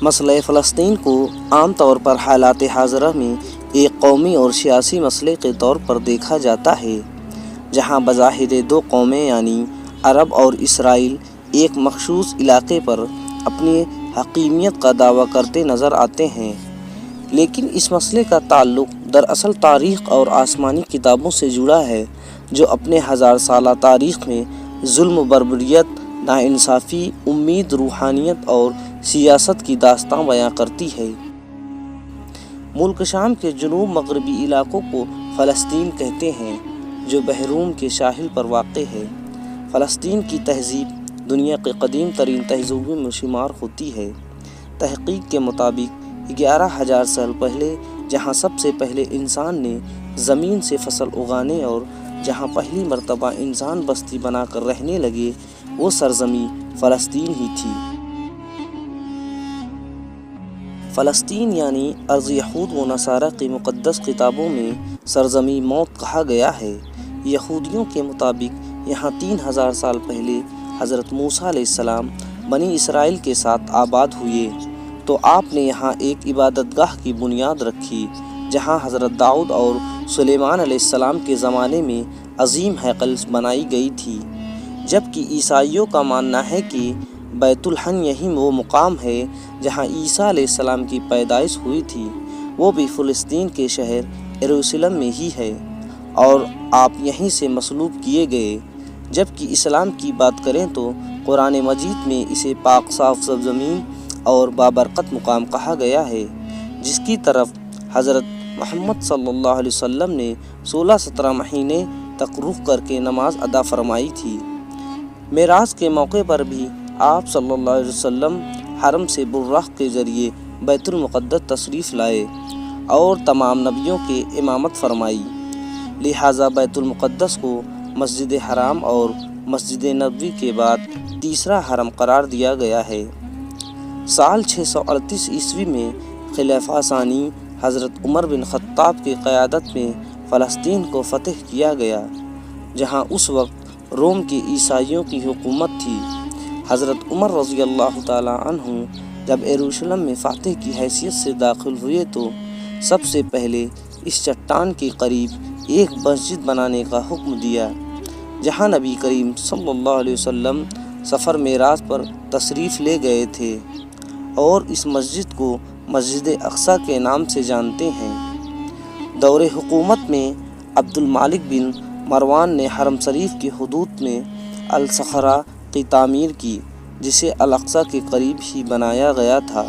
مسئلہ فلسطین کو عام طور پر حالات حاضرہ میں ایک قومی اور سیاسی مسئلے کے طور پر دیکھا جاتا ہے، جہاں بظاہر دو قومیں یعنی عرب اور اسرائیل ایک مخصوص علاقے پر اپنی حاکمیت کا دعویٰ کرتے نظر آتے ہیں، لیکن اس مسئلے کا تعلق دراصل تاریخ اور آسمانی کتابوں سے جڑا ہے، جو اپنے 1000 سالہ تاریخ میں ظلم و بربریت، ناانصافی، امید، روحانیت اور سیاست کی داستان بیان کرتی ہے۔ ملک شام کے جنوب مغربی علاقوں کو فلسطین کہتے ہیں، جو بحیرروم کے ساحل پر واقع ہے۔ فلسطین کی تہذیب دنیا کے قدیم ترین تہذیبوں میں شمار ہوتی ہے۔ تحقیق کے مطابق 11,000 سال پہلے جہاں سب سے پہلے انسان نے زمین سے فصل اگانے اور جہاں پہلی مرتبہ انسان بستی بنا کر رہنے لگے، وہ سرزمین فلسطین ہی تھی۔ فلسطین یعنی ارض یہود و نصارہ کی مقدس کتابوں میں سرزمین موت کہا گیا ہے۔ یہودیوں کے مطابق یہاں 3,000 سال پہلے حضرت موسیٰ علیہ السلام بنی اسرائیل کے ساتھ آباد ہوئے، تو آپ نے یہاں ایک عبادت گاہ کی بنیاد رکھی، جہاں حضرت داؤد اور سلیمان علیہ السلام کے زمانے میں عظیم ہیکل بنائی گئی تھی، جبکہ عیسائیوں کا ماننا ہے کہ بیت الحن یہی وہ مقام ہے جہاں عیسیٰ علیہ السلام کی پیدائش ہوئی تھی، وہ بھی فلسطین کے شہر یروشلم میں ہی ہے، اور آپ یہیں سے مصلوب کیے گئے۔ جبکہ اسلام کی بات کریں تو قرآن مجید میں اسے پاک صاف سرزمین اور بابرکت مقام کہا گیا ہے، جس کی طرف حضرت محمد صلی اللہ علیہ وسلم نے 16-17 مہینے تک رخ کر کے نماز ادا فرمائی تھی۔ معراج کے موقع پر بھی آپ صلی اللہ علیہ وسلم حرم سے براق کے ذریعے بیت المقدس تشریف لائے اور تمام نبیوں کے امامت فرمائی، لہٰذا بیت المقدس کو مسجد حرام اور مسجد نبوی کے بعد تیسرا حرم قرار دیا گیا ہے۔ سال 638 عیسوی میں خلیفہ ثانی حضرت عمر بن خطاب کی قیادت میں فلسطین کو فتح کیا گیا، جہاں اس وقت روم کی عیسائیوں کی حکومت تھی۔ حضرت عمر رضی اللہ تعالیٰ عنہ جب یروشلم میں فاتح کی حیثیت سے داخل ہوئے تو سب سے پہلے اس چٹان کے قریب ایک مسجد بنانے کا حکم دیا، جہاں نبی کریم صلی اللہ علیہ وسلم سفر معراج پر تشریف لے گئے تھے، اور اس مسجد کو مسجد اقصیٰ کے نام سے جانتے ہیں۔ دور حکومت میں عبد الملک بن مروان نے حرم شریف کی حدود میں الصخرہ کی تعمیر کی، جسے الاقصی کے قریب ہی بنایا گیا تھا۔